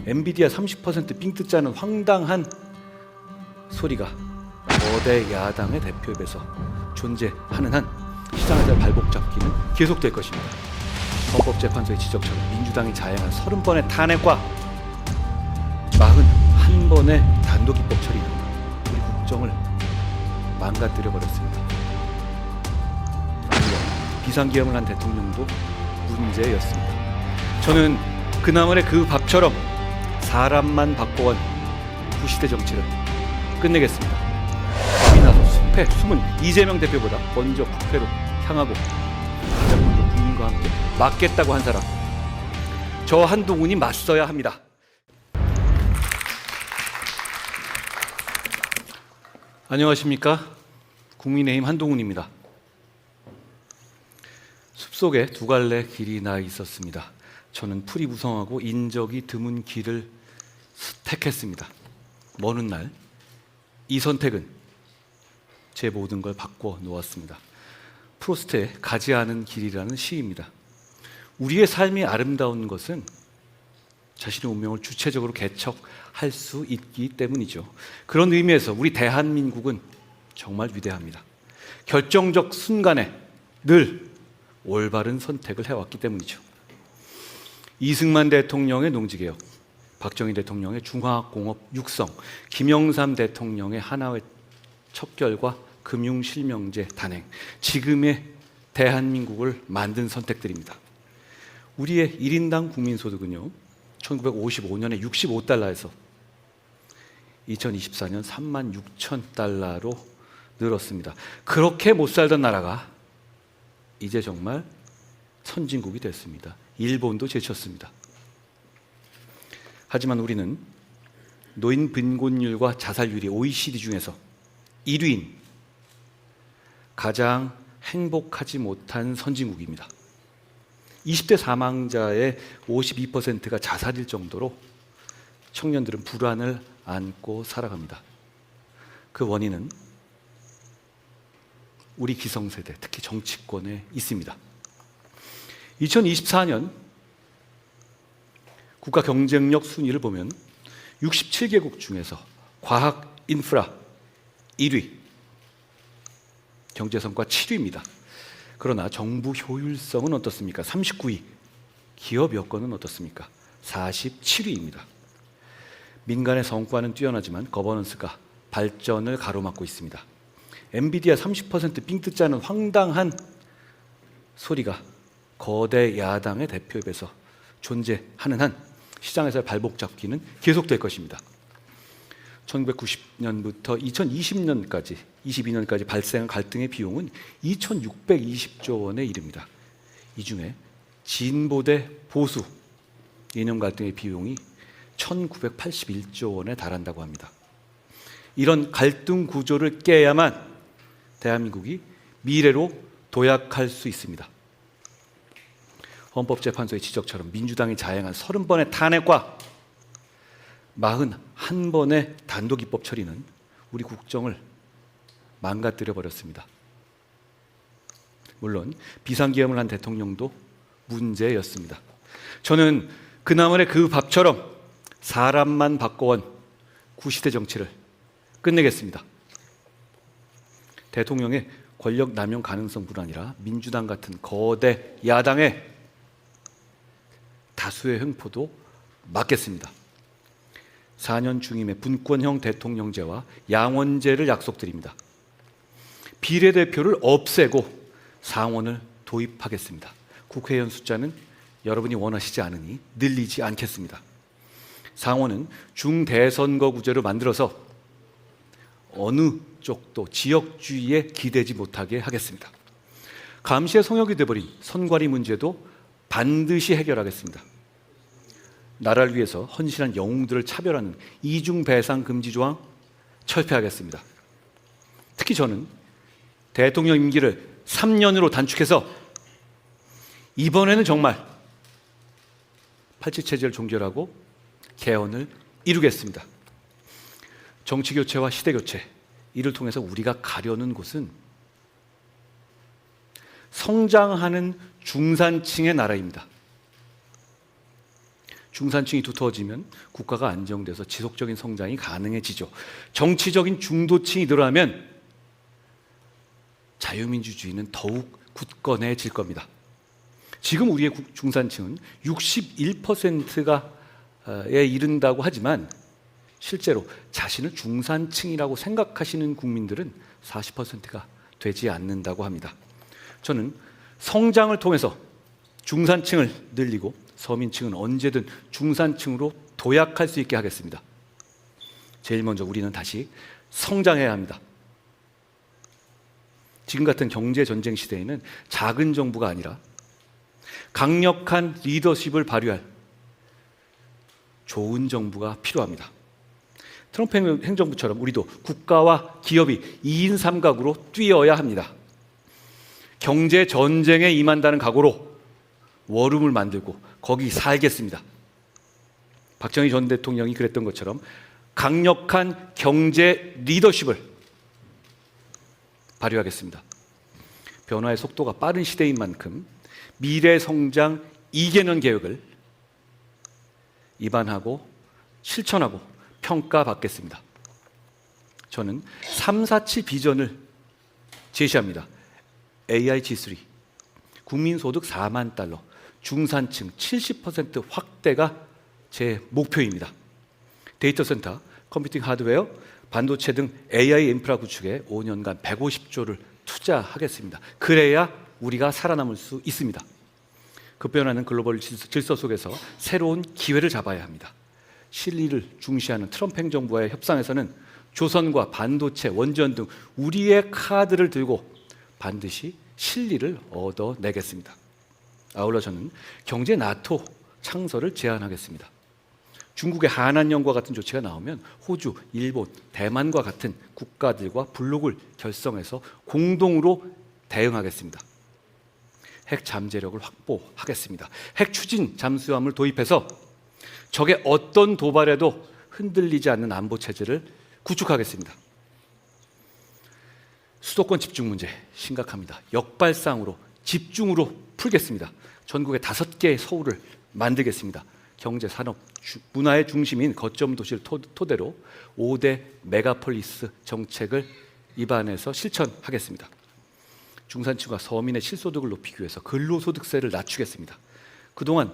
엔비디아 30% 삥 뜯자는 황당한 소리가 거대 야당의 대표협에서 존재하는 한 시장에서 발목 잡기는 계속될 것입니다. 헌법재판소의 지적처럼 민주당이 자행한 30번의 탄핵과 41번의 단독 입법 처리는 우리 국정을 망가뜨려 버렸습니다. 물론 비상계엄을 한 대통령도 문제였습니다. 저는 그나물의 그 밥처럼 사람만 바꿔온 구시대 정치를 끝내겠습니다. 밤이 나서 숲에 숨은 이재명 대표보다 먼저 국회로 향하고 가장 먼저 국민과 함께 맞겠다고 한 사람, 저 한동훈이 맞서야 합니다. 안녕하십니까? 국민의힘 한동훈입니다. 숲속에 두 갈래 길이 나 있었습니다. 저는 풀이 무성하고 인적이 드문 길을 택했습니다. 먼 날 이 선택은 제 모든 걸 바꿔 놓았습니다. 프로스트의 가지 않은 길이라는 시입니다. 우리의 삶이 아름다운 것은 자신의 운명을 주체적으로 개척할 수 있기 때문이죠. 그런 의미에서 우리 대한민국은 정말 위대합니다. 결정적 순간에 늘 올바른 선택을 해왔기 때문이죠. 이승만 대통령의 농지개혁, 박정희 대통령의 중화공업 육성, 김영삼 대통령의 하나회 척결과 금융실명제 단행, 지금의 대한민국을 만든 선택들입니다. 우리의 1인당 국민소득은요, 1955년에 65달러에서 2024년 36,000달러로 늘었습니다. 그렇게 못 살던 나라가 이제 정말 선진국이 됐습니다. 일본도 제쳤습니다. 하지만 우리는 노인 빈곤율과 자살률이 OECD 중에서 1위인 가장 행복하지 못한 선진국입니다. 20대 사망자의 52%가 자살일 정도로 청년들은 불안을 안고 살아갑니다. 그 원인은 우리 기성세대, 특히 정치권에 있습니다. 2024년 국가 경쟁력 순위를 보면 67개국 중에서 과학 인프라 1위, 경제성과 7위입니다. 그러나 정부 효율성은 어떻습니까? 39위. 기업 여건은 어떻습니까? 47위입니다. 민간의 성과는 뛰어나지만 거버넌스가 발전을 가로막고 있습니다. 엔비디아 30% 삥 뜯자는 황당한 소리가 거대 야당의 대표협에서 존재하는 한 시장에서의 발목 잡기는 계속될 것입니다. 1990년부터 2020년까지 22년까지 발생한 갈등의 비용은 2,620조 원에 이릅니다. 이 중에 진보 대 보수 이념 갈등의 비용이 1,981조 원에 달한다고 합니다. 이런 갈등 구조를 깨야만 대한민국이 미래로 도약할 수 있습니다. 헌법재판소의 지적처럼 민주당이 자행한 30번의 탄핵과 41번의 단독 입법 처리는 우리 국정을 망가뜨려 버렸습니다. 물론 비상계엄을 한 대통령도 문제였습니다. 저는 그나물의 그 밥처럼 사람만 바꿔온 구시대 정치를 끝내겠습니다. 대통령의 권력 남용 가능성뿐 아니라 민주당 같은 거대 야당의 다수의 횡포도 막겠습니다. 4년 중임의 분권형 대통령제와 양원제를 약속드립니다. 비례대표를 없애고 상원을 도입하겠습니다. 국회의원 숫자는 여러분이 원하시지 않으니 늘리지 않겠습니다. 상원은 중대선거구제로 만들어서 어느 쪽도 지역주의에 기대지 못하게 하겠습니다. 감시의 성역이 되어버린 선관위 문제도 반드시 해결하겠습니다. 나라를 위해서 헌신한 영웅들을 차별하는 이중배상 금지 조항 철폐하겠습니다. 특히 저는 대통령 임기를 3년으로 단축해서 이번에는 정말 87체제를 종결하고 개헌을 이루겠습니다. 정치교체와 시대교체, 이를 통해서 우리가 가려는 곳은 성장하는 중산층의 나라입니다. 중산층이 두터워지면 국가가 안정돼서 지속적인 성장이 가능해지죠. 정치적인 중도층이 늘어나면 자유민주주의는 더욱 굳건해질 겁니다. 지금 우리의 중산층은 61%에 이른다고 하지만 실제로 자신을 중산층이라고 생각하시는 국민들은 40%가 되지 않는다고 합니다. 저는 성장을 통해서 중산층을 늘리고 서민층은 언제든 중산층으로 도약할 수 있게 하겠습니다. 제일 먼저 우리는 다시 성장해야 합니다. 지금 같은 경제 전쟁 시대에는 작은 정부가 아니라 강력한 리더십을 발휘할 좋은 정부가 필요합니다. 트럼프 행정부처럼 우리도 국가와 기업이 2인 3각으로 뛰어야 합니다. 경제 전쟁에 임한다는 각오로 워룸을 만들고 거기 살겠습니다. 박정희 전 대통령이 그랬던 것처럼 강력한 경제 리더십을 발휘하겠습니다. 변화의 속도가 빠른 시대인 만큼 미래 성장 2개년 계획을 입안하고 실천하고 평가받겠습니다. 저는 347 비전을 제시합니다. AI G3, 국민소득 4만 달러, 중산층 70% 확대가 제 목표입니다. 데이터 센터, 컴퓨팅 하드웨어, 반도체 등 AI 인프라 구축에 5년간 150조를 투자하겠습니다. 그래야 우리가 살아남을 수 있습니다. 급변하는 글로벌 질서 속에서 새로운 기회를 잡아야 합니다. 실리를 중시하는 트럼프 행정부와의 협상에서는 조선과 반도체, 원전 등 우리의 카드를 들고 반드시 실리를 얻어내겠습니다. 아울러 저는 경제 나토 창설을 제안하겠습니다. 중국의 한한령과 같은 조치가 나오면 호주, 일본, 대만과 같은 국가들과 블록을 결성해서 공동으로 대응하겠습니다. 핵 잠재력을 확보하겠습니다. 핵 추진 잠수함을 도입해서 적의 어떤 도발에도 흔들리지 않는 안보 체제를 구축하겠습니다. 수도권 집중 문제 심각합니다. 역발상으로 집중으로 풀겠습니다. 전국에 5개의 서울을 만들겠습니다. 경제, 산업, 문화의 중심인 거점 도시를 토대로 5대 메가폴리스 정책을 입안해서 실천하겠습니다. 중산층과 서민의 실소득을 높이기 위해서 근로소득세를 낮추겠습니다. 그동안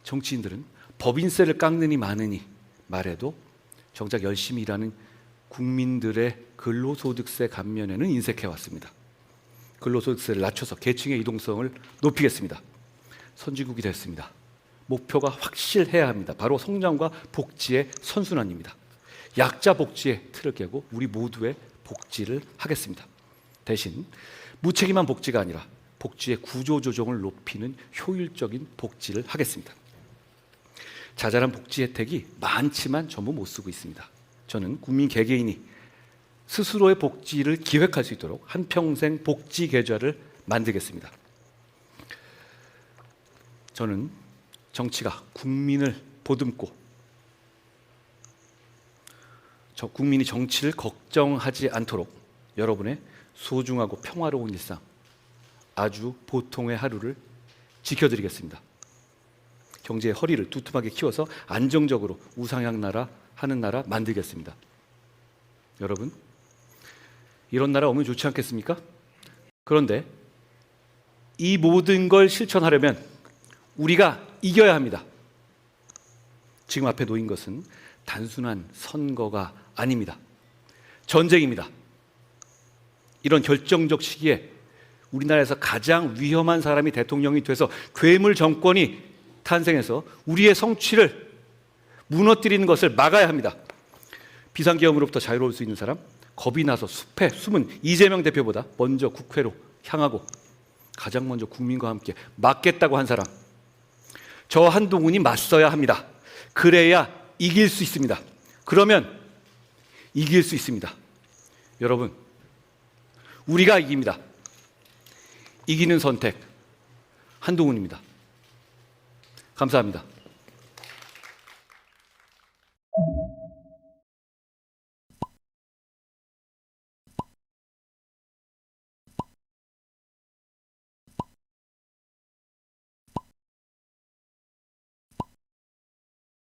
정치인들은 법인세를 깎느니 마느니 말해도 정작 열심히 일하는 국민들의 근로소득세 감면에는 인색해왔습니다. 근로소득세를 낮춰서 계층의 이동성을 높이겠습니다. 선진국이 됐습니다. 목표가 확실해야 합니다. 바로 성장과 복지의 선순환입니다. 약자 복지의 틀을 깨고 우리 모두의 복지를 하겠습니다. 대신 무책임한 복지가 아니라 복지의 구조조정을 높이는 효율적인 복지를 하겠습니다. 자잘한 복지 혜택이 많지만 전부 못 쓰고 있습니다. 저는 국민 개개인이 스스로의 복지를 기획할 수 있도록 한평생 복지 계좌를 만들겠습니다. 저는 정치가 국민을 보듬고 국민이 정치를 걱정하지 않도록 여러분의 소중하고 평화로운 일상, 아주 보통의 하루를 지켜드리겠습니다. 경제의 허리를 두툼하게 키워서 안정적으로 우상향 나라 하는 나라 만들겠습니다. 여러분, 이런 나라 오면 좋지 않겠습니까? 그런데 이 모든 걸 실천하려면 우리가 이겨야 합니다. 지금 앞에 놓인 것은 단순한 선거가 아닙니다. 전쟁입니다. 이런 결정적 시기에 우리나라에서 가장 위험한 사람이 대통령이 돼서 괴물 정권이 탄생해서 우리의 성취를 무너뜨리는 것을 막아야 합니다. 비상계엄으로부터 자유로울 수 있는 사람, 겁이 나서 숲에 숨은 이재명 대표보다 먼저 국회로 향하고 가장 먼저 국민과 함께 맞겠다고 한 사람, 저 한동훈이 맞서야 합니다. 그래야 이길 수 있습니다. 그러면 이길 수 있습니다. 여러분, 우리가 이깁니다. 이기는 선택, 한동훈입니다. 감사합니다.